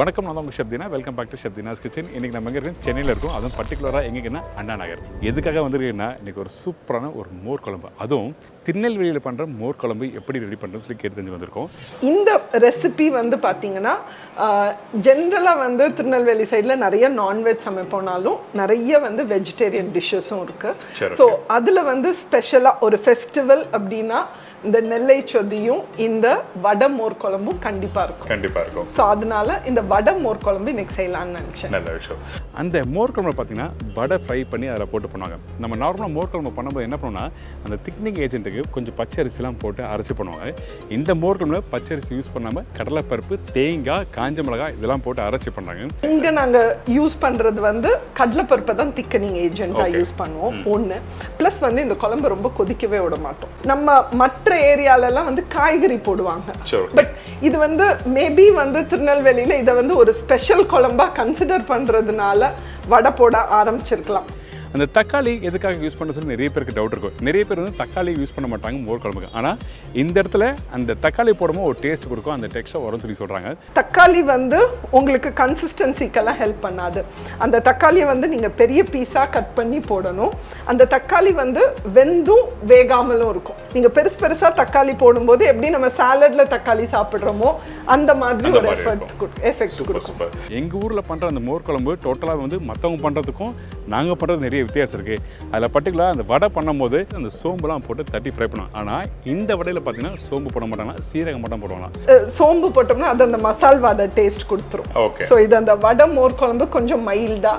வணக்கம், நான் உங்கள் chef Deena. Welcome back to chef Deena's kitchen. இன்றைக்கி நம்ம எங்கே இருக்கோம்? சென்னையில் இருக்கும். அதுவும் பர்டிகுலராக எங்கேன்னா அண்ணா நகர். எதுக்காக வந்திருக்கீங்கன்னா இன்றைக்கி ஒரு சூப்பரான ஒரு மோர் குழம்பு, அதுவும் திருநெல்வேலியில் பண்ணுற மோர் குழம்பு எப்படி ரெடி பண்ணுறதுன்னு சொல்லி கேட்டு தெரிஞ்சு வந்திருக்கோம். இந்த ரெசிபி வந்து பார்த்தீங்கன்னா ஜென்ரலாக வந்து திருநெல்வேலி சைடில் நிறைய நான்வெஜ் சமைப்போனாலும் நிறைய வந்து வெஜிடேரியன் டிஷ்ஷஸும் இருக்குது. ஸோ அதில் வந்து ஸ்பெஷலாக ஒரு ஃபெஸ்டிவல் அப்படின்னா இந்த நெல்லை சொதியும் இந்த வடை மோர் குழம்பும் கண்டிப்பாக இருக்கும். ஸோ அதனால இந்த வடை மோர் குழம்பு இன்னைக்கு செய்யலாம்னு நினச்சேன். நல்ல விஷயம். அந்த மோர் குழம்பு பார்த்தீங்கன்னா வடை ஃப்ரை பண்ணி அதில் போட்டு பண்ணுவாங்க. நம்ம நார்மலாக மோர் குழம்பு பண்ணும்போது என்ன பண்ணுவோம்னா அந்த திக்னிங் ஏஜென்ட்டுக்கு கொஞ்சம் பச்சை அரிசிலாம் போட்டு அரைச்சி பண்ணுவாங்க. இந்த மோர் குழம்புல பச்சை அரிசி யூஸ் பண்ணாமல் கடலைப்பருப்பு, தேங்காய், காஞ்ச மிளகாய் இதெல்லாம் போட்டு அரைச்சி பண்ணுறாங்க. இங்கே நாங்கள் யூஸ் பண்ணுறது வந்து கடலைப்பருப்பை தான் திக்கனிங் ஏஜென்ட்டாக யூஸ் பண்ணுவோம் ஒன்று. ப்ளஸ் வந்து இந்த குழம்பு ரொம்ப கொதிக்கவே விட மாட்டோம். நம்ம மற்ற ஏரியாலெல்லாம் வந்து காய்கறி போடுவாங்க. பட் இது வந்து மேபி வந்து திருநெல்வேலியில் இதை வந்து ஒரு ஸ்பெஷல் குழம்பா கன்சிடர் பண்ணுறதுனால வடை போட ஆரம்பிச்சிருக்கலாம். அந்த தக்காளி எதுக்காக யூஸ் பண்ண சொல்லி நிறைய பேருக்கு டவுட் இருக்கும். நிறைய பேர் வந்து தக்காளி யூஸ் பண்ண மாட்டாங்க மோர் குழம்புக்கு. ஆனால் இந்த இடத்துல அந்த தக்காளி போடும்போது ஒரு டேஸ்ட் கொடுக்கும், அந்த டெக்ஸ்டர் வரும்னு சொல்லி சொல்கிறாங்க. தக்காளி வந்து உங்களுக்கு கன்சிஸ்டன்சிக்கெல்லாம் ஹெல்ப் பண்ணாது. அந்த தக்காளியை வந்து நீங்கள் பெரிய பீஸாக கட் பண்ணி போடணும். அந்த தக்காளி வந்து வெந்தும் வேகாமலும் இருக்கும். நீங்கள் பெருசாக தக்காளி போடும்போது எப்படி நம்ம சாலடில் தக்காளி சாப்பிட்றோமோ அந்த மாதிரி ஒரு எஃபெக்ட் கொடுக்கும். எங்கள் ஊரில் பண்ணுற அந்த மோர் குழம்பு டோட்டலாக வந்து மற்றவங்க பண்ணுறதுக்கும் நாங்கள் பண்ணுறது நிறைய வித்தியாசம் இருக்குது. அதில் பர்டிகுலராக அந்த வடை பண்ணும்போது அந்த சோம்புலாம் போட்டு தட்டி ஃப்ரை பண்ணுவோம். ஆனால் இந்த வடையில் பார்த்தீங்கன்னா சோம்பு போட மாட்டாங்கன்னா சீரகம் மட்டும் போடுவாங்க. சோம்பு போட்டோம்னா அது அந்த மசால் வடை டேஸ்ட் கொடுத்துரும். ஓகே. ஸோ இது அந்த வடை மோர் குழம்பு கொஞ்சம் மைல்டா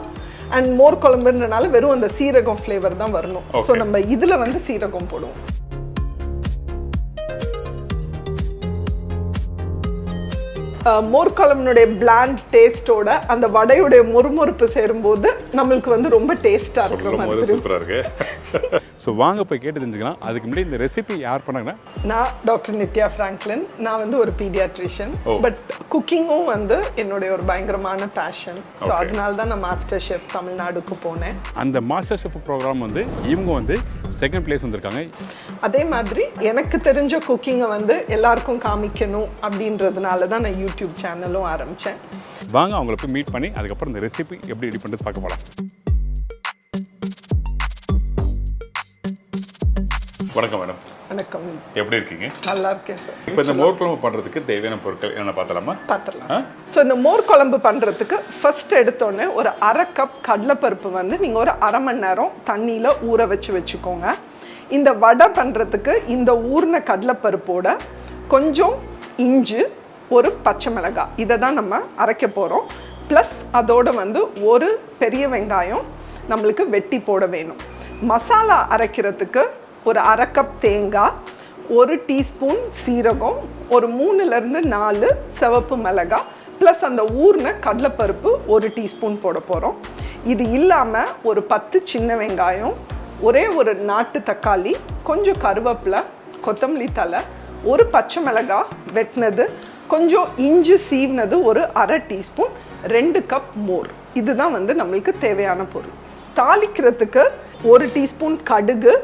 அண்ட் மோர் குழம்புன்றனால வெறும் அந்த சீரகம் ஃப்ளேவர் தான் வரணும். ஸோ நம்ம இதில் வந்து சீரகம் போடுவோம். மோர் குழம்புனுடைய பிளாண்ட் டேஸ்டோட அந்த வடையுடைய மொறுமொறுப்பு சேரும்போது நம்மளுக்கு வந்து ரொம்ப டேஸ்டா இருக்கு. சூப்பரா இருக்கு. ஸோ வாங்க போய் கேட்டு தெரிஞ்சுக்கலாம். அதுக்கு முன்னாடி இந்த ரெசிபி யார் பண்ணாங்கன்னா, நான் டாக்டர் நித்யா ஃப்ராங்க்லின். நான் வந்து ஒரு பீடியாட்ரிஷியன். பட் குக்கிங்கும் வந்து என்னுடைய ஒரு பயங்கரமான பேஷன். ஸோ அதனால தான் நான் மாஸ்டர் ஷெஃப் தமிழ்நாடுக்கு போனேன். அந்த மாஸ்டர் ஷெஃப் ப்ரோக்ராம் வந்து இவங்க வந்து செகண்ட் பிளேஸ் வந்திருக்காங்க. அதே மாதிரி எனக்கு தெரிஞ்ச குக்கிங்கை வந்து எல்லாருக்கும் காமிக்கணும் அப்படின்றதுனால தான் நான் யூடியூப் சேனலும் ஆரம்பித்தேன். வாங்க அவங்கள போய் மீட் பண்ணி அதுக்கப்புறம் இந்த ரெசிபி எப்படி ரெடி பண்ணுறது பார்க்க போகலாம். வணக்கம் மேடம். வணக்கம். எப்படி இருக்கீங்க? நல்லா இருக்கேன் சார். இப்போ இந்த மோர் குழம்பு பண்ணுறதுக்கு தேவையான பொருட்கள் என்ன பார்த்துடலாம். ஸோ இந்த மோர் குழம்பு பண்ணுறதுக்கு ஃபர்ஸ்ட் எடுத்தோடனே ஒரு 1/2 கப் கடலைப்பருப்பு வந்து நீங்கள் ஒரு 1/2 மணி நேரம் தண்ணியில் ஊற வச்சுக்கோங்க. இந்த வடை பண்ணுறதுக்கு இந்த ஊறின கடலைப்பருப்போட கொஞ்சம் இஞ்சி, ஒரு பச்சை மிளகாய் இதை தான் நம்ம அரைக்க போகிறோம். ப்ளஸ் அதோட வந்து ஒரு பெரிய வெங்காயம் நம்மளுக்கு வெட்டி போட வேணும். மசாலா அரைக்கிறதுக்கு ஒரு 1/2 கப் தேங்காய், 1 டீஸ்பூன் சீரகம், ஒரு 3லேருந்து 4 சிவப்பு மிளகாய், ப்ளஸ் அந்த ஊறின கடலைப்பருப்பு 1 டீஸ்பூன் போட போகிறோம். இது இல்லாமல் ஒரு 10 சின்ன வெங்காயம், ஒரே ஒரு நாட்டு தக்காளி, கொஞ்சம் கருவேப்பிலை, கொத்தமல்லி தழை, ஒரு பச்சை மிளகாய் வெட்டினது, கொஞ்சம் இஞ்சி சீவினது, ஒரு 1/2 டீஸ்பூன், 2 கப் மோர். இதுதான் வந்து நம்மளுக்கு தேவையான பொருள். தாளிக்கிறதுக்கு 1 டீஸ்பூன் கடுகு,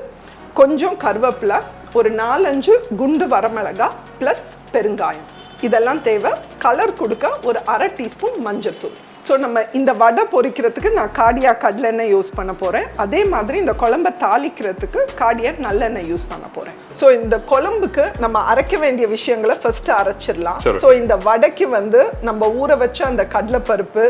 கொஞ்சம் கருவேப்பிலை, ஒரு 4-5 குண்டு வரமிளகாய் ப்ளஸ் பெருங்காயம் இதெல்லாம் தேவை. கலர் கொடுக்க ஒரு 1/2 டீஸ்பூன் மஞ்சத்தூள். ஸோ நம்ம இந்த வடை பொரிக்கிறதுக்கு நான் காடியா கடலெண்ணெய் யூஸ் பண்ண போகிறேன். அதே மாதிரி இந்த குழம்பை தாளிக்கிறதுக்கு காடியா நல்லெண்ணெய் யூஸ் பண்ண போகிறேன். ஸோ இந்த குழம்புக்கு நம்ம அரைக்க வேண்டிய விஷயங்களை ஃபர்ஸ்ட் அரைச்சிடலாம். ஸோ இந்த வடைக்கு வந்து நம்ம ஊற வச்ச அந்த கடலைப்பருப்பு,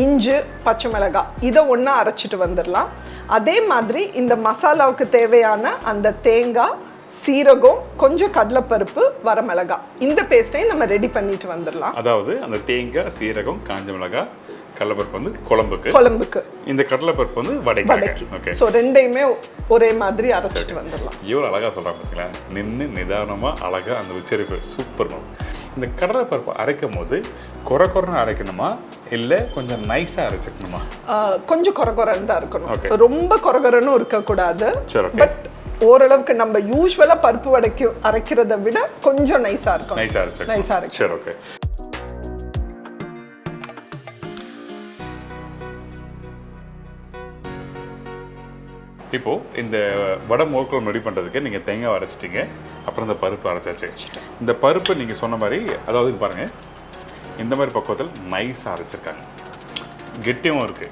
இஞ்சி, பச்சை மிளகாய் இதை ஒன்றா அரைச்சிட்டு வந்துடலாம். அதே மாதிரி இந்த மசாலாவுக்கு தேவையான அந்த தேங்காய், சீரகம், கொஞ்சம் கடலைப்பருப்பு, வரமிளகாய் இந்த பேஸ்ட்டையும் நம்ம ரெடி பண்ணிட்டு வந்துடலாம். அதாவது அந்த தேங்காய், சீரகம், காஞ்ச மிளகாய், கடலைப்பருப்பு வந்து குழம்புக்கு, இந்த கடலைப்பருப்பு வந்து வடைக்கு. ஓகே. ஸோ ரெண்டையுமே ஒரே மாதிரி அரைச்சிட்டு வந்துடலாம். இவ்வளோ அழகாக சொல்கிறாங்க பார்த்தீங்களா, நின்று நிதானமாக அழகாக அந்த உச்சரிப்பு சூப்பர். இந்த கடலைப்பருப்பு அரைக்கும் போது கொரன்னு அரைக்கணுமா இல்லை கொஞ்சம் நைஸாக அரைச்சிக்கணுமா? கொஞ்சம் கொரன்னு தான் இருக்கணும். ரொம்ப கொரன்னு இருக்கக்கூடாது. பட் ஓரளவுக்கு நம்ம யூஸ்வலா பருப்பு வடைக்கு அரைக்கிறத விட கொஞ்சம் நைஸா இருக்கும். நைஸா இருக்கு. சரி, ஓகே. இப்போ இந்த வடை மோர் குழம்பு ரெடி பண்ணுறதுக்கு நீங்கள் தேங்காய் அரைச்சிட்டிங்க, அப்புறம் இந்த பருப்பு அரைச்சாச்சு. இந்த பருப்பு நீங்கள் சொன்ன மாதிரி, அதாவது பாருங்கள், இந்த மாதிரி பக்குவத்தில் நைஸாக அரைச்சிருக்காங்க. கெட்டியும் இருக்கு.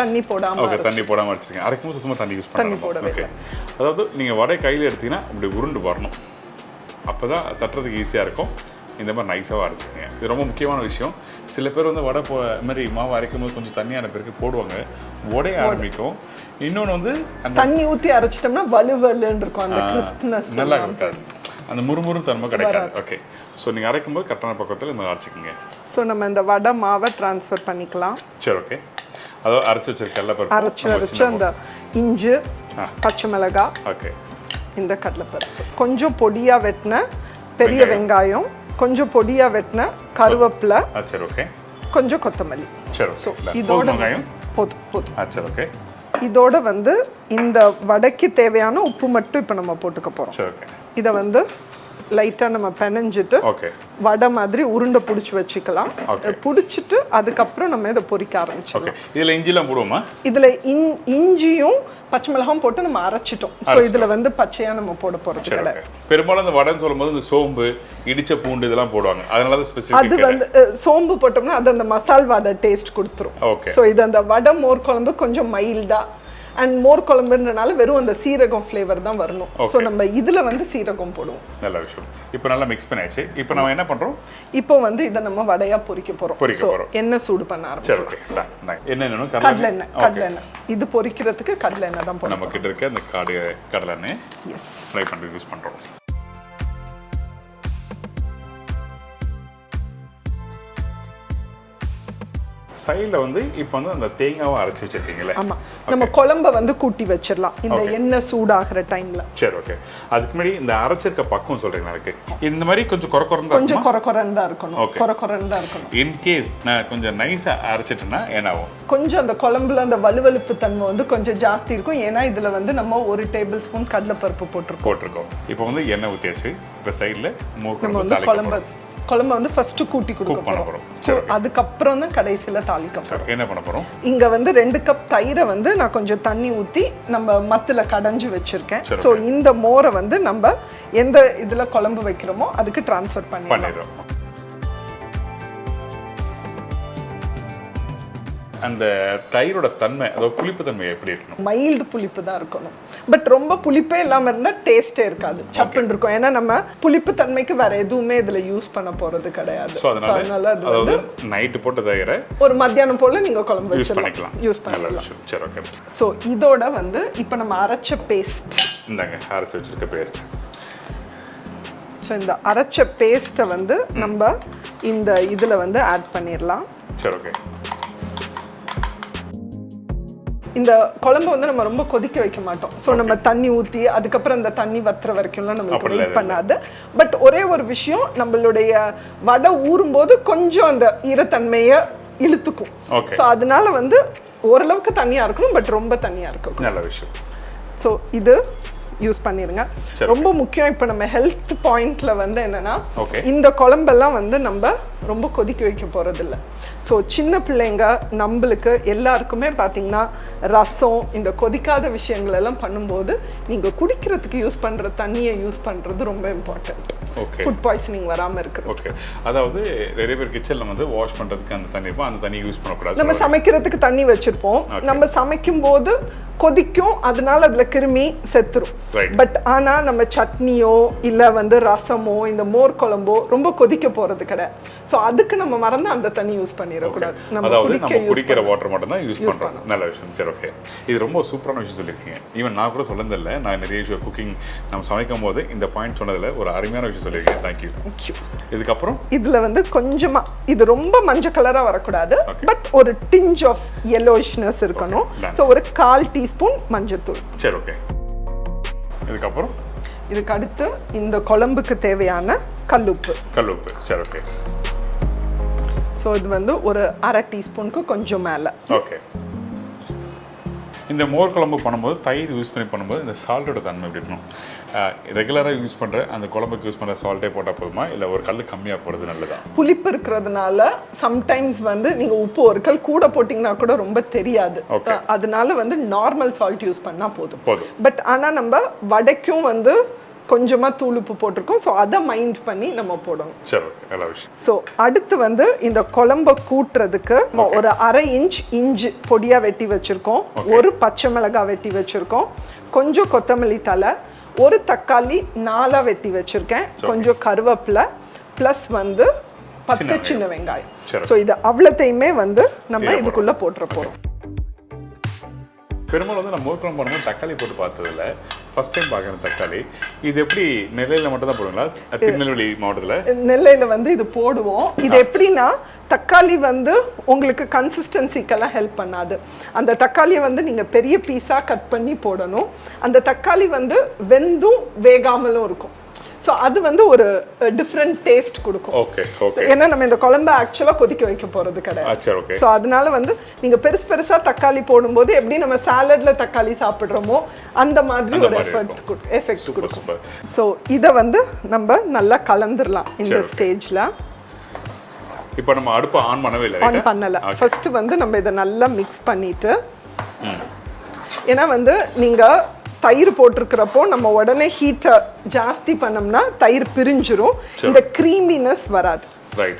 தண்ணி போடாம. ஓகே, தண்ணி போடாம அரைச்சிருக்கீங்க. அரைக்கும் போது சுத்தமாக தண்ணி யூஸ் பண்ணணும். ஓகே, அதாவது நீங்கள் வடை கையில் எடுத்தீங்கன்னா அப்படி உருண்டு வரணும். அப்போ தான் தட்டுறதுக்கு ஈஸியாக இருக்கும். இந்த மாதிரி நைஸாக அரைச்சிக்கங்க. இது ரொம்ப முக்கியமான விஷயம். சில பேர் வந்து வடை மாதிரி மாவு அரைக்கும் போது கொஞ்சம் தண்ணியான பேருக்கு போடுவாங்க, உடைய ஆரம்பிக்கும். இன்னொன்று வந்து அந்த தண்ணி ஊற்றி அரைச்சிட்டோம்னா வலுவலுன்னு இருக்கும், அந்த கிறிஸ்ப்னஸ் நல்லா இருக்காது, அந்த முறுமுறு தன்மை கிடைக்காது. ஓகே, ஸோ நீங்கள் அரைக்கும் போது கரெக்டான பக்கத்தில் இந்த அரைச்சிக்கோங்க. ஸோ நம்ம இந்த வடை மாவை ட்ரான்ஸ்ஃபர் பண்ணிக்கலாம். சரி, ஓகே. அதாவது அரைச்சி வச்சிருக்க கடலைப்பருப்பு, அரைச்சி அந்த இஞ்சி, பச்சை மிளகாய், ஓகே, இந்த கடலைப்பருப்பு, கொஞ்சம் பொடியாக வெட்டின பெரிய வெங்காயம், கொஞ்சம் பொடியாக வெட்டின கருவேப்பிலை, சரி, ஓகே, கொஞ்சம் கொத்தமல்லி. சரி, ஸோ இதோட வெங்காயம் போதும். சரி, ஓகே. இதோட வந்து இந்த வடைக்கு தேவையான உப்பு மட்டும் இப்போ நம்ம போட்டுக்க போகிறோம். சரி, ஓகே. இதை வந்து லைட்டாக நம்ம பெனஞ்சிட்டு வடை மாதிரி உருண்டை பிடிச்சி வச்சுக்கலாம். பிடிச்சிட்டு அதுக்கப்புறம் நம்ம இதை பொரிக்க ஆரம்பிச்சிடலாம். இதில் இஞ்சிலாம் போடுவோமா? இதில் இஞ்சியும் பச்சை மிளகாயும் போட்டு நம்ம அரைச்சிட்டோம். ஸோ இதில் வந்து பச்சையாக நம்ம போட போகிறது கிடையாது. பெரும்பாலும் இந்த வடைன்னு சொல்லும்போது இந்த சோம்பு, இடிச்ச பூண்டு இதெல்லாம் போடுவாங்க. அதனால தான் ஸ்பெசிஃபிக். அது வந்து சோம்பு போட்டோம்னா அது அந்த மசால் வடை டேஸ்ட் கொடுத்துரும். ஓகே. ஸோ இது அந்த வடை மோர் குழம்பு கொஞ்சம் மைல்டா அண்ட் மோர் குழம்புன்றனால வெறும் அந்த சீரகம் ஃப்ளேவர் தான் வரணும். ஸோ நம்ம இதில் வந்து சீரகம் போடுவோம். நல்ல விஷயம். இப்போ நல்லா மிக்ஸ் பண்ணியாச்சு. இப்போ நம்ம என்ன பண்ணுறோம்? இப்போ வந்து இதை நம்ம வடையாக பொரிக்க போகிறோம். எண்ணெய் சூடு பண்ண ஆரம்பிச்சோம். என்ன கடலெண்ணெய். இது பொரிக்கிறதுக்கு கடலெண்ணெய் தான் போடுறோம். நம்ம கிட்ட இருக்க அந்த கடலெண்ணெய் ஃப்ரை பண்ணுறதுக்கு யூஸ் பண்ணுறோம். சைடில் வந்து இப்போ வந்து அந்த தேங்காவை அரைச்சி வச்சிருக்கீங்களே. ஆமாம், நம்ம குழம்ப வந்து கூட்டி வச்சிடலாம் இந்த எண்ணெய் சூடாகிற டைமில். சரி, ஓகே. அதுக்கு முன்னாடி இந்த அரைச்சிருக்க பக்குவம் சொல்கிறீங்களா? எனக்கு இந்த மாதிரி கொஞ்சம் குறக்குறன்னு தான் இருக்கணும். குறக்குறன்னு தான் இருக்கணும். இன்கேஸ் நான் கொஞ்சம் நைஸாக அரைச்சிட்டேன்னா என்ன ஆகும்? கொஞ்சம் அந்த குழம்புல அந்த வலுவலுப்பு தன்மை வந்து கொஞ்சம் ஜாஸ்தி இருக்கும். ஏன்னா இதில் வந்து நம்ம 1 டேபிள் ஸ்பூன் கடலைப்பருப்பு போட்டிருக்கோம். இப்போ வந்து எண்ணெய் ஊற்றியாச்சு. இப்போ சைடில் நம்ம வந்து குழம்பு வந்து ஃபர்ஸ்ட் கூட்டி கொடுக்க போறோம். அதுக்கப்புறம் தான் கடைசியில் தாளிக்க போறோம். என்ன பண்ண போறோம்? இங்க வந்து 2 கப் தயிரை வந்து நான் கொஞ்சம் தண்ணி ஊற்றி நம்ம மத்துல கடைஞ்சு வச்சிருக்கேன். ஸோ இந்த மோரை வந்து நம்ம எந்த இதுல குழம்பு வைக்கிறோமோ அதுக்கு டிரான்ஸ்ஃபர் பண்ணிடுறோம். அந்த தயிரோட தன்மை, அதாவது புளிப்பு தன்மை எப்படி இருக்கணும்? மைல்டு புளிப்பு தான் இருக்கணும். பட் ரொம்ப புளிப்பே இல்லாமல் இருந்தால் டேஸ்டே இருக்காது, சப்புன்னு இருக்கும். ஏன்னா நம்ம புளிப்பு தன்மைக்கு வேற எதுவுமே இதில் யூஸ் பண்ண போறது கிடையாது. அதனால அது நைட்டு போட்ட தயிரை ஒரு மத்தியானம் போல நீங்க குழம்பு யூஸ் பண்ணிக்கலாம். சரி, ஓகே. ஸோ இதோட வந்து இப்போ நம்ம அரைச்ச பேஸ்ட், இந்தாங்க அரைச்சி வச்சிருக்க பேஸ்ட். ஸோ இந்த அரைச்ச பேஸ்ட்டை வந்து நம்ம இந்த இதில் வந்து ஆட் பண்ணிடலாம். சரி, ஓகே. இந்த குழம்பு வந்து நம்ம ரொம்ப கொதிக்க வைக்க மாட்டோம். ஸோ நம்ம தண்ணி ஊற்றி அதுக்கப்புறம் அந்த தண்ணி வத்துற வரைக்கும்லாம் நம்மளுக்கு வெயிட் பண்ணாது. பட் ஒரே ஒரு விஷயம், நம்மளுடைய வடை ஊறும்போது கொஞ்சம் அந்த ஈரத்தன்மையை இழுத்துக்கும். ஸோ அதனால வந்து ஓரளவுக்கு தண்ணியாக இருக்கணும், பட் ரொம்ப தண்ணியாக இருக்கும். நல்ல விஷயம். ஸோ இது யூஸ் பண்ணிருங்க. ரொம்ப முக்கியம். இப்போ நம்ம ஹெல்த் பாயிண்ட்ல வந்து என்னன்னா, இந்த குழம்பெல்லாம் வந்து நம்ம ரொம்ப கொதிக்க வைக்க போறது இல்லை. ஸோ சின்ன பிள்ளைங்க நம்மளுக்கு எல்லாருக்குமே பார்த்தீங்கன்னா ரசம், இந்த கொதிக்காத விஷயங்கள் எல்லாம் பண்ணும்போது நீங்கள் குடிக்கிறதுக்கு யூஸ் பண்ணுற தண்ணியை யூஸ் பண்ணுறது ரொம்ப இம்பார்ட்டன்ட். ஃபுட் பாய்சனிங் வராமல் இருக்குது. ஓகே, அதாவது நிறைய பேர் கிச்சனில் வந்து வாஷ் பண்ணுறதுக்கு அந்த தண்ணி இருக்கும், அந்த தண்ணி யூஸ் பண்ணக்கூடாது. நம்ம சமைக்கிறதுக்கு தண்ணி வச்சுருப்போம், நம்ம சமைக்கும் போது கொதிக்கும், அதனால அதில் கிருமி செத்துரும். பட் ஆனால் நம்ம சட்னியோ இல்லை வந்து ரசமோ இந்த மோர் குழம்போ ரொம்ப கொதிக்க போகிறது கிடையாது. ஸோ அதுக்கு நம்ம மறந்து அந்த தண்ணி யூஸ் பண்ணிடக்கூடாது. அதாவது நம்ம குடிக்கிற வாட்டர் மட்டும் தான் யூஸ் பண்ணுறோம். நல்ல விஷயம். சரி, ஓகே. இது ரொம்ப சூப்பரான விஷயம் சொல்லியிருக்கீங்க. ஈவன் நான் கூட சொல்லதில்லை, நான் நிறைய விஷயம் குக்கிங் நம்ம சமைக்கும் போது இந்த பாயிண்ட் சொன்னதில் ஒரு அருமையான விஷயம் சொல்லியிருக்கேன். தேங்க்யூ. இதுக்கப்புறம் இதில் வந்து கொஞ்சமாக, இது ரொம்ப மஞ்சள் கலராக வரக்கூடாது, பட் ஒரு டிஞ்ச் ஆஃப் yellowishness இருக்கணும். ஸோ ஒரு 1/4 டீஸ்பூன் மஞ்சள்தூள். சரி, ஓகே. இதுக்கப்புறம் இதுக்கு அடுத்து இந்த குழம்புக்கு தேவையான கல்லுப்பு. சரி, ஓகே. ஸோ இது வந்து ஒரு 1/2 டீஸ்பூனுக்கு கொஞ்சம் மேலே. ஓகே. இந்த மோர் குழம்பு பண்ணும்போது தயிர் யூஸ் பண்ணும்போது இந்த சால்ட்டோட தன்மை எப்படி இருக்கணும்? ரெகுலராக யூஸ் பண்ணுற அந்த குழம்புக்கு யூஸ் பண்ணுற சால்ட்டே போட்டால் போதுமா, இல்லை ஒரு கல் கம்மியாக போடுறது நல்லதா? புளிப்பு இருக்கிறதுனால சம்டைம்ஸ் வந்து நீங்கள் உப்பு ஒரு கல் கூட போட்டிங்கன்னா கூட ரொம்ப தெரியாது. அதனால வந்து நார்மல் சால்ட் யூஸ் பண்ணால் போதும். பட் ஆனால் நம்ம வடைக்கும் வந்து கொஞ்சமாக தூளுப்பு போட்டிருக்கோம். ஸோ அதை மைண்ட் பண்ணி நம்ம போடணும். சரி, நல்ல விஷயம். ஸோ அடுத்து வந்து இந்த குழம்பை கூட்டுறதுக்கு ஒரு 1/2 இன்ச் இஞ்சி பொடியாக வெட்டி வச்சுருக்கோம், ஒரு பச்சை மிளகாய் வெட்டி வச்சுருக்கோம், கொஞ்சம் கொத்தமல்லி தழை, ஒரு தக்காளி 4 வெட்டி வச்சுருக்கேன், கொஞ்சம் கருவேப்பிலை, ப்ளஸ் வந்து 10 சின்ன வெங்காயம். ஸோ இது அவ்வளோத்தையுமே வந்து நம்ம இதுக்குள்ளே போட்டுற போகிறோம். பெரும்பாலும் வந்து நான் மோர் குழம்பு பண்ணும்போது தக்காளி போட்டு பார்த்ததில்ல, ஃபர்ஸ்ட் டைம் பார்க்குறேன் தக்காளி. இது எப்படி நெல்லையில் மட்டும் தான் போடுவீங்களா? திருநெல்வேலி மாவட்டத்தில் நெல்லையில் வந்து இது போடுவோம். இது எப்படின்னா தக்காளி வந்து உங்களுக்கு கன்சிஸ்டன்சிக்கெல்லாம் ஹெல்ப் பண்ணாது. அந்த தக்காளியை வந்து நீங்கள் பெரிய பீஸாக கட் பண்ணி போடணும். அந்த தக்காளி வந்து வெந்தும் வேகாமலும் இருக்கும். ஸோ அது வந்து ஒரு டிஃப்ரெண்ட் டேஸ்ட் கொடுக்கும். Okay okay. ஏன்னா நம்ம இந்த குழம்பை ஆக்சுவலாக கொதிக்க வைக்க போகிறது கிடையாது. ஸோ அதனால வந்து நீங்கள் பெருசாக தக்காளி போடும்போது எப்படி நம்ம சாலட்ல தக்காளி சாப்பிட்றோமோ அந்த மாதிரி ஒரு எஃபெக்ட் கொடுக்கும். ஸோ இதை வந்து நம்ம நல்லா கலந்துடலாம் இந்த ஸ்டேஜில். இப்போ நம்ம அடுப்பை ஆன் பண்ணவே இல்லை, ஆன் பண்ணலை. ஃபர்ஸ்ட் வந்து நம்ம இதை நல்லா மிக்ஸ் பண்ணிட்டு, ஏன்னா வந்து நீங்கள் தயிர் போட்டிருக்கிறப்போ நம்ம உடனே ஹீட்டை ஜாஸ்தி பண்ணோம்னா தயிர் பிரிஞ்சிரும், இந்த க்ரீமினஸ் வராது.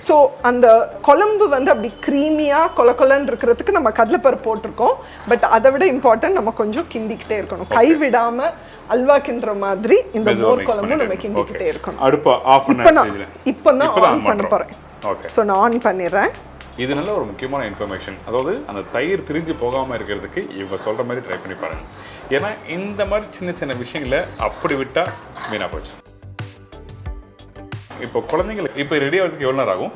ஸோ அந்த குழம்பு வந்து அப்படி க்ரீமியாக கொலன்னு இருக்கிறதுக்கு நம்ம கடலைப்பருப்பு போட்டிருக்கோம். பட் அதை விட இம்பார்ட்டன்ட் நம்ம கொஞ்சம் கிண்டிக்கிட்டே இருக்கணும், கை விடாமல் அல்வா கிண்டுற மாதிரி இந்த மோர் குழம்பு நம்ம கிண்டிக்கிட்டே இருக்கணும். இப்போ தான் ஆன் பண்ண போகிறேன். ஸோ நான் ஆன் பண்ணிடுறேன். இது நல்ல ஒரு முக்கியமான இன்ஃபர்மேஷன். அதாவது அந்த தயிர் திரிஞ்சு போகாமல் இருக்கிறதுக்கு இவங்க சொல்கிற மாதிரி ட்ரை பண்ணி பாருங்க. ஏன்னா இந்த மாதிரி சின்ன சின்ன விஷயங்களை அப்படி விட்டால் வீணாக போச்சு. இப்போ குழந்தைங்களுக்கு இப்போ ரெடி ஆகிறதுக்கு எவ்வளோ நேரம் ஆகும்?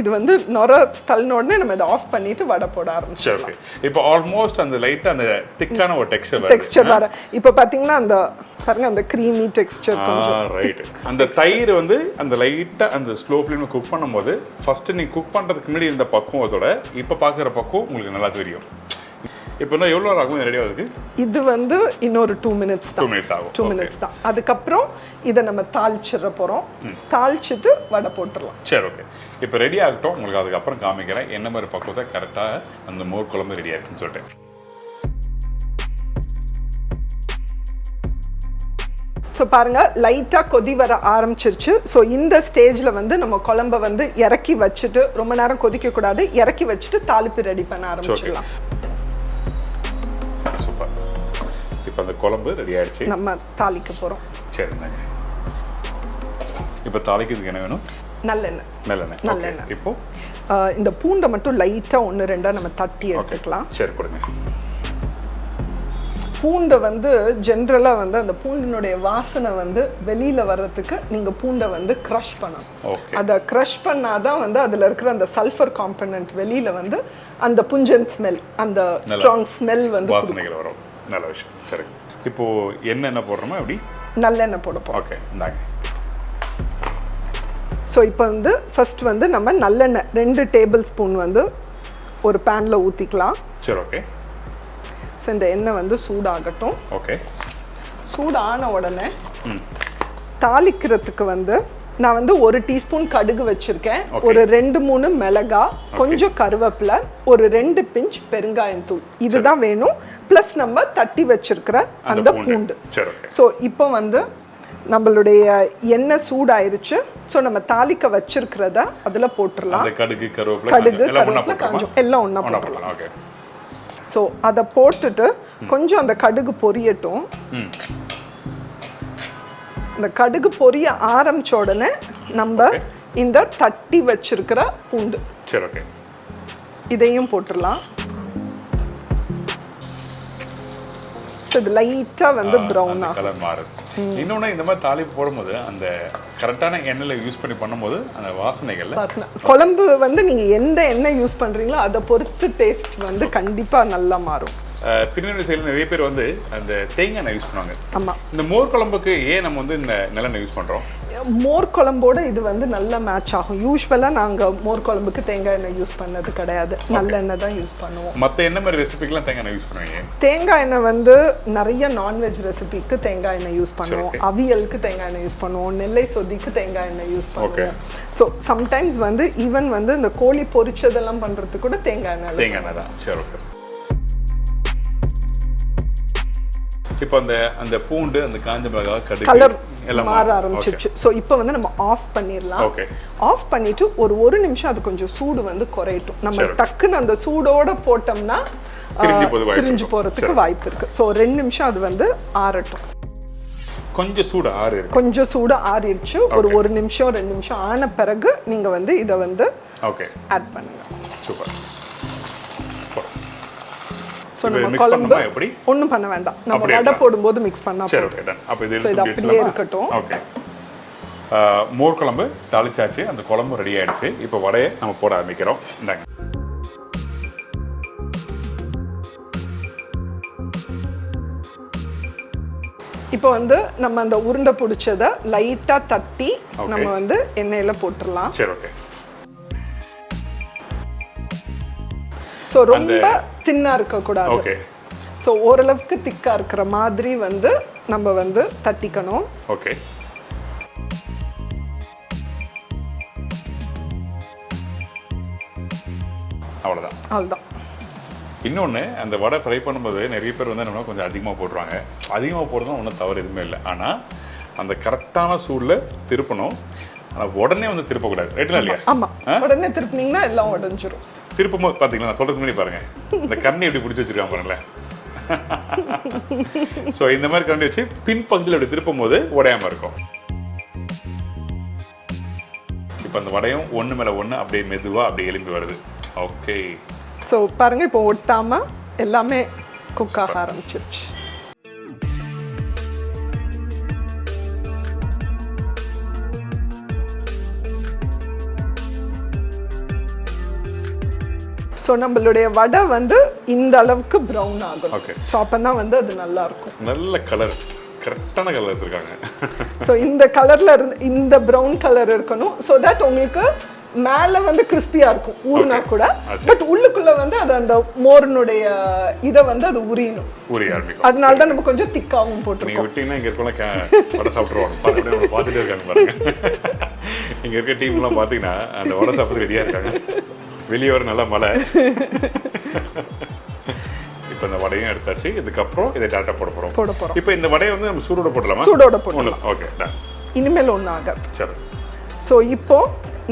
இது வந்து நொர தள்ளின உடனே நம்ம இதை ஆஃப் பண்ணிட்டு வடை போட ஆரம்பிச்சோம். சரி, இப்போ ஆல்மோஸ்ட் அந்த லைட்டாக அந்த திக்கான ஒரு டெக்ஸ்சர் வர இப்போ பார்த்தீங்கன்னா அந்த பாருங்க அந்த க்ரீமி டெக்ஸ்சர் கொஞ்சம் ரைட். அந்த தயிர் வந்து அந்த லைட்டாக அந்த ஸ்லோ ஃப்ளேமில் குக் பண்ணும்போது ஃபஸ்ட்டு நீங்கள் குக் பண்ணுறதுக்கு முன்னாடி இருந்த பக்குவத்தோட இப்போ பார்க்குற பக்குவம் உங்களுக்கு நல்லா தெரியும். இப்போ என்ன எவ்வளோ ஆகும் ரெடி ஆகுதுக்கு? இது வந்து இன்னொரு 2 minutes தான். 2 minutes ஆகும். 2 minutes தான். அதுக்கப்புறம் இதை நம்ம தாளிச்சிட போகிறோம். தாளிச்சிட்டு வடை போட்டுடலாம். சரி, ஓகே. இப்போ ரெடி ஆகட்டும், உங்களுக்கு அதுக்கப்புறம் காமிக்கிறேன் என்ன மாதிரி பக்குவத்தை கரெக்டாக அந்த மோர் குழம்பு ரெடி ஆகிருக்குன்னு சொல்லிட்டு. ஸோ பாருங்கள் லைட்டாக கொதி வர ஆரம்பிச்சிருச்சு. ஸோ இந்த ஸ்டேஜில் வந்து நம்ம குழம்பை வந்து இறக்கி வச்சுட்டு, ரொம்ப நேரம் கொதிக்கக்கூடாது, இறக்கி வச்சுட்டு தாளிப்பு ரெடி பண்ண ஆரம்பிச்சிடலாம். சூப்பர். இப்போ அந்த குழம்பு ரெடி ஆயிடுச்சு, நம்ம தாளிக்க போகிறோம். சரிங்க. இப்போ தாளிக்கிறதுக்கு என்ன வேணும்? நல்லெண்ணெய். நல்லெண்ணெய். இப்போ இந்த பூண்டை மட்டும் லைட்டாக 1-2 நம்ம தட்டி எடுத்துக்கலாம். சரி, கொடுங்க. பூண்டை வந்து ஜென்ரலாக வந்து அந்த பூண்டினுடைய வாசனை வந்து வெளியில் வர்றதுக்கு நீங்கள் பூண்டை வந்து க்ரஷ் பண்ணணும். அதை க்ரஷ் பண்ணாதான் வந்து அதில் இருக்கிற அந்த சல்ஃபர் காம்பனன்ட் வெளியில் வந்து அந்த புஞ்சன் ஸ்மெல், அந்த ஸ்ட்ராங் ஸ்மெல் வந்து வாசனைகள் வரும். நல்ல விஷயம். சரி, இப்போ என்ன போடுறோமா? எப்படி? நல்லெண்ணெய் போட போகிறோம். ஓகே, இந்தாங்க. ஸோ இப்போ வந்து ஃபர்ஸ்ட் வந்து நம்ம நல்லெண்ணெய் 2 டேபிள் ஸ்பூன் வந்து ஒரு பேனில் ஊற்றிக்கலாம். சரி, ஓகே. ஸோ இந்த எண்ணெய் வந்து சூடாகட்டும். ஓகே. சூடான உடனே தாளிக்கிறதுக்கு வந்து நான் வந்து 1 டீஸ்பூன் கடுகு வச்சுருக்கேன், ஒரு 2-3 மிளகாய், கொஞ்சம் கருவேப்பிலை, ஒரு 2 பிஞ்ச் பெருங்காயம் தூள், இதுதான் வேணும். ப்ளஸ் நம்ம தட்டி வச்சிருக்கிற அந்த பூண்டு. ஸோ இப்போ வந்து நம்மளுடைய எண்ணெய் சூடாயிருச்சு. ஸோ நம்ம தாளிக்க வச்சிருக்கிறத அதில் போட்டுடலாம். கடுகு கருவேப்பிலை கொஞ்சம் எல்லாம் ஒன்றா போட்டுடலாம். ஸோ அதை போட்டுட்டு கொஞ்சம் அந்த கடுகு பொரியட்டும். இந்த கடுகு பொரிய ஆரம்பிச்ச உடனே நம்ம இந்த தட்டி வச்சிருக்கிற பூண்டு, சரி, ஓகே, இதையும் போட்டுடலாம். ஸோ இது லைட்டாக வந்து ப்ரௌனா கலர் மாறுது. இன்னொன்று இந்த மாதிரி தாளிப்பு போடும்போது அந்த கரெக்டான எண்ணெயில் யூஸ் பண்ணி பண்ணும்போது அந்த வாசனைகள் குழம்பு வந்து நீங்கள் எந்த எண்ணெய் யூஸ் பண்ணுறீங்களோ அதை பொறுத்து டேஸ்ட் வந்து கண்டிப்பாக நல்லா மாறும். திருநெல்வேலி சைடில் நிறைய பேர் வந்து அந்த தேங்காய் எண்ணெய் யூஸ் பண்ணுவாங்க. ஆமாம். இந்த மோர் குழம்புக்கு ஏன் நம்ம வந்து இந்த நல்லெண்ணெய் யூஸ் பண்ணுறோம்? மோர் குழம்போட இது வந்து நல்ல மேட்ச் ஆகும். யூஸ்வலாக நாங்கள் மோர் குழம்புக்கு தேங்காய் எண்ணெய் யூஸ் பண்ணது கிடையாது, நல்லெண்ணெய் தான் யூஸ் பண்ணுவோம். மற்ற என்ன மாதிரி ரெசிபிக்கெலாம் தேங்காய் எண்ணெய் யூஸ் பண்ணுவீங்க? தேங்காய் எண்ணெய் வந்து நிறைய நான்வெஜ் ரெசிபிக்கு தேங்காய் எண்ணெய் யூஸ் பண்ணுவோம், அவியலுக்கு தேங்காய் எண்ணெய் யூஸ் பண்ணுவோம், நெல்லை சொதிக்கு தேங்காய் எண்ணெய் யூஸ் பண்ணுவோம். ஸோ சம்டைம்ஸ் வந்து ஈவன் வந்து இந்த கோழி பொரிச்சதெல்லாம் பண்ணுறதுக்கு கூட தேங்காய் எண்ணெய் தான். சரி, ஓகே. இப்போ அந்த பூண்டு அந்த காஞ்ச மிளகாய் கடுகு கலர் எல்லாம் மாற ஆரம்பிச்சிருச்சு. ஸோ இப்போ வந்து நம்ம ஆஃப் பண்ணிடலாம். ஓகே. ஆஃப் பண்ணிட்டு ஒரு நிமிஷம் அது கொஞ்சம் சூடு வந்து குறையட்டும். நம்ம டக்குன்னு அந்த சூடோட போட்டோம்னா பிரிஞ்சு போறதுக்கு வாய்ப்பு இருக்கு. ஸோ 2 நிமிஷம் அது வந்து ஆறட்டும். கொஞ்சம் சூடு ஆறிடுச்சு. ஒரு நிமிஷம் 2 நிமிஷம் ஆன பிறகு நீங்க வந்து இதை வந்து ஆட் பண்ணுங்க. சூப்பர். ஸோ நம்ம குழம்பு ஒன்றும் பண்ண வேண்டாம். நம்ம வடை போடும்போது மிக்ஸ் பண்ணா போதும். இது அப்படியே இருக்கட்டும். ஓகே. மோர் குழம்பு தாளிச்சாச்சு, அந்த குழம்பு ரெடி ஆயிடுச்சு. இப்போ வடையை நம்ம போட ஆரம்பிக்கிறோம். இந்தாங்க. இப்போ வந்து நம்ம அந்த உருண்டை பிடிச்சதை லைட்டா தட்டி நம்ம வந்து எண்ணெயில போட்டுடலாம். சரி, ஓகே. ஸோ ரொம்ப தின்னா இருக்கக்கூடாது. ஓகே. ஸோ ஓரளவுக்கு திக்கா இருக்கிற மாதிரி வந்து நம்ம வந்து தட்டிக்கணும். ஓகே. அவ்வளோதான். இன்னொன்று, அந்த வடை ஃப்ரை பண்ணும்போது நிறைய பேர் வந்து என்ன கொஞ்சம் அதிகமாக போட்டுருவாங்க. அதிகமாக போடுறதும் ஒன்றும் தவறு எதுவுமே இல்லை. ஆனால் அந்த கரெக்டான சூடில் திருப்பணும். ஆனால் உடனே வந்து திருப்பக்கூடாது. ரைட்டா இல்லையா? ஆமாம், உடனே திருப்பினீங்கன்னா எல்லாம் உடஞ்சிரும். திருப்பும்போது பார்த்தீங்களா, நான் சொல்கிறதுக்கு முன்னாடி பாருங்கள், இந்த கண்ணி எப்படி பிடிச்சி வச்சுருக்காங்க பாருங்களேன். ஸோ இந்த மாதிரி கரண்டி வச்சு பின்பகுதியில் அப்படி திருப்பும் போது உடையாமல் இருக்கும். இப்போ அந்த வடையும் ஒன்று மேலே ஒன்று அப்படியே மெதுவாக அப்படியே எலும்பி வருது. ஓகே. ஸோ பாருங்கள், இப்போ ஒட்டாமல் எல்லாமே குக் ஆக ஆரம்பிச்சிருச்சு. ஸோ நம்மளுடைய வடை வந்து இந்த அளவுக்கு ப்ரௌன் ஆகும். ஓகே. ஸோ அப்போ தான் வந்து அது நல்லா இருக்கும். நல்ல கலர், கரெக்டான கலர் எடுத்துருக்காங்க. ஸோ இந்த கலரில் இந்த ப்ரௌன் கலர் இருக்கணும். ஸோ தட் உங்களுக்கு மேலே வந்து கிறிஸ்பியாக இருக்கும் ஊறினா கூட. பட் உள்ளுக்குள்ளே வந்து அது அந்த மோரினுடைய இதை வந்து அது உரியணும். அதனால தான் நம்ம கொஞ்சம் திக்காகவும் போட்டுருக்கோம். விட்டீங்கன்னா இங்கே இருக்கலாம் வடை சாப்பிட்ருவாங்க. பார்த்துட்டே இருக்காங்க பாருங்க. இங்கே இருக்க டீம்லாம் பார்த்தீங்கன்னா அந்த வடை சாப்பிட்டு ரெடியாக இருக்காங்க. வெளியே வர நல்ல மழை. இப்போ இந்த வடையும் எடுத்தாச்சு. இதுக்கப்புறம் இதை டேரக்டாக போட போகிறோம். இப்போ இந்த வடையை வந்து நம்ம சூடோட போடலாமா? சூடோட போடலாம். ஓகே. இனிமேல் ஒன்றும் ஆகாது. சரி. ஸோ இப்போ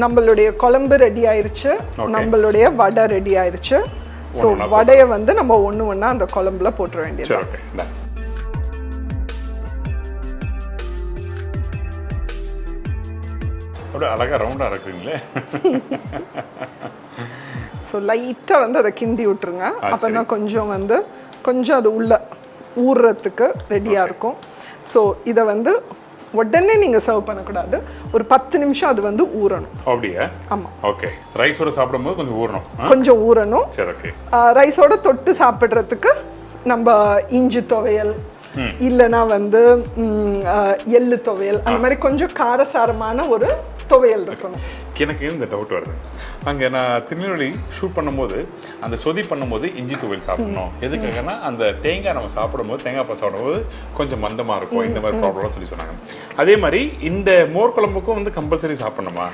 நம்மளுடைய குழம்பு ரெடி ஆயிடுச்சு, நம்மளுடைய வடை ரெடி ஆயிடுச்சு. ஸோ வடையை வந்து நம்ம ஒன்று ஒன்றா அந்த குழம்புல போட்டுற வேண்டியது. அப்படியே அழகாக ரவுண்டாக இருக்குங்களே. ஸோ லைட்டாக வந்து அதை கிண்டி விட்டுருங்க. அப்போ தான் கொஞ்சம் அது உள்ள ஊறுறதுக்கு ரெடியாக இருக்கும். ஸோ இதை வந்து உடனே நீங்கள் சர்வ் பண்ணக்கூடாது. ஒரு 10 நிமிஷம் அது வந்து ஊறணும். அப்படியே? ஆமாம். ஓகே. ரைஸோட சாப்பிடும்போது கொஞ்சம் ஊறணும். சரி, ஓகே. ரைஸோட தொட்டு சாப்பிட்றதுக்கு நம்ம இஞ்சி துவையல் இல்லைன்னா வந்து எள்ளு துவையல், அந்த மாதிரி கொஞ்சம் காரசாரமான ஒரு துவையல் இருக்கணும். எனக்கு இந்த டவுட் வருது. அங்கே நான் திருநெல்வேலி ஷூட் பண்ணும்போது அந்த சொதி பண்ணும்போது இஞ்சி துவையல் சாப்பிடணும். எதுக்காகனா அந்த தேங்காய் நம்ம சாப்பிடும்போது, தேங்காய் பால் சாப்பிடும்போது கொஞ்சம் மந்தமாக இருக்கும், இந்த மாதிரி ப்ராப்ளம்லாம் சொல்லி சொன்னாங்க. அதே மாதிரி இந்த மோர் குழம்புக்கும் வந்து கம்பல்சரி சாப்பிடணுமா?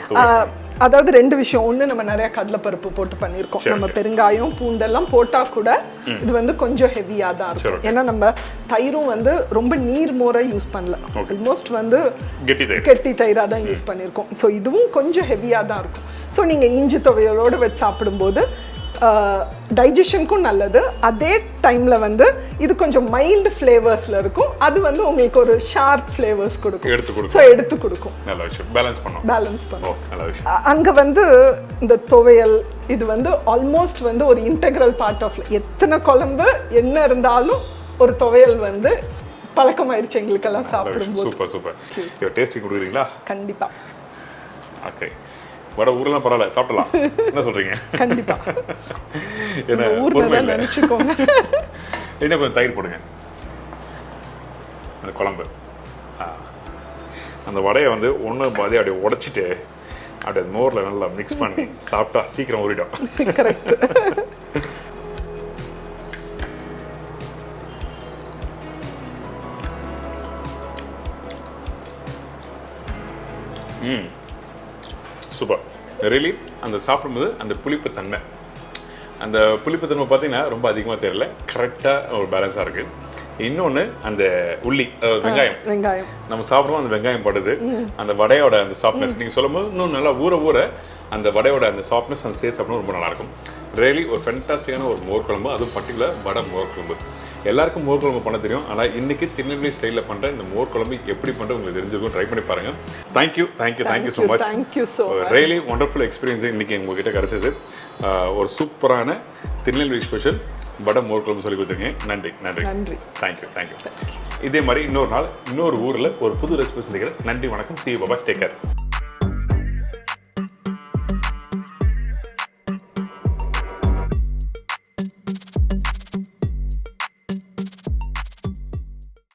அதாவது 2 விஷயம். ஒன்று, நம்ம நிறைய கடலைப்பருப்பு போட்டு பண்ணியிருக்கோம். நம்ம பெருங்காயம் பூண்டெல்லாம் போட்டால் கூட இது வந்து கொஞ்சம் ஹெவியாக தான் இருக்கும். ஏன்னா நம்ம தயிரும் வந்து ரொம்ப நீர் மோரை யூஸ் பண்ணல, ஆல்மோஸ்ட் வந்து கெட்டி தயிராக தான் யூஸ் பண்ணியிருக்கோம். ஸோ இதுவும் கொஞ்சம் ஹெவியாக தான் இருக்கும். ஸோ நீங்கள் இஞ்சி துவையலோடு வச்சு சாப்பிடும்போது டைஜஷனுக்கும் நல்லது. அதே டைமில் வந்து இது கொஞ்சம் மைல்டு ஃப்ளேவர்ஸில் இருக்கும். அது வந்து உங்களுக்கு ஒரு ஷார்ப் ஃப்ளேவர்ஸ் கொடுக்கும். எடுத்து கொடுக்கும். நல்ல விஷயம். பேலன்ஸ் பண்ணும். நல்ல விஷயம். அங்கே வந்து இந்த துவையல் இது வந்து ஆல்மோஸ்ட் வந்து ஒரு இன்டெக்ரல் பார்ட் ஆஃப் எத்தனை குழம்பு என்ன இருந்தாலும் ஒரு துவையல் வந்து பழக்கமாயிருச்சு எங்களுக்கெல்லாம் சாப்பிடும்போது. Super super. டேஸ்டிங் கொடுக்குறீங்களா? கண்டிப்பாக. ஓகே. வடை ஊரெல்லாம் பரவாயில்ல, சாப்பிடலாம். என்ன சொல்றீங்க? கண்டிப்பா. என்ன ஊர்ல நினைச்சுக்கோங்க. என்ன கொஞ்சம் தயிர் போடுங்க. அந்த குழம்பு அந்த வடையை வந்து ஒன்று பாதி அப்படியே உடைச்சிட்டு அப்படியே மோரில் நல்லா மிக்ஸ் பண்ணி சாப்பிட்டா சீக்கிரம் ஊறிடும். கரெக்ட். சூப்பர். ரியலி அந்த சாப்பிடும்போது அந்த புளிப்புத்தன்மை பார்த்தீங்கன்னா ரொம்ப அதிகமாக தெரியல, கரெக்டாக ஒரு பேலன்ஸாக இருக்குது. இன்னொன்று அந்த உள்ளி வெங்காயம் நம்ம சாப்பிடுவோம், அந்த வெங்காயம் படுது, அந்த வடையோட அந்த சாஃப்ட்னஸ் நீங்கள் சொல்லும்போது இன்னும் நல்லா ஊற அந்த வடையோட அந்த சாஃப்ட்னஸ் அந்த சேர்த்து சாப்பிடும் ரொம்ப நல்லாயிருக்கும். ரியலி ஒரு ஃபென்டாஸ்டிக்கான ஒரு மோர் குழம்பு, அதுவும் பர்டிகுலர் வடை மோர் குழம்பு. எல்லாருக்கும் மோர் குழம்பு பண்ண தெரியும், ஆனால் இன்னைக்கு திருநெல்வேலி ஸ்டைலில் பண்ணுற இந்த மோர் குழம்பு எப்படி பண்ணுறது உங்களுக்கு தெரிஞ்சிருக்கும். ட்ரை பண்ணி பாருங்கள். Thank you so much. Really wonderful experience இன்னைக்கு உங்ககிட்ட கிடைச்சது. ஒரு சூப்பரான திருநெல்வேலி ஸ்பெஷல் வடை மோர் குழம்பு சொல்லி கொடுத்துருங்க. நன்றி. தேங்க்யூ. இதே மாதிரி இன்னொரு நாள் இன்னொரு ஊரில் ஒரு புது ரெசிபி சந்திக்கிறேன். நன்றி, வணக்கம். See you, bye-bye. Take care.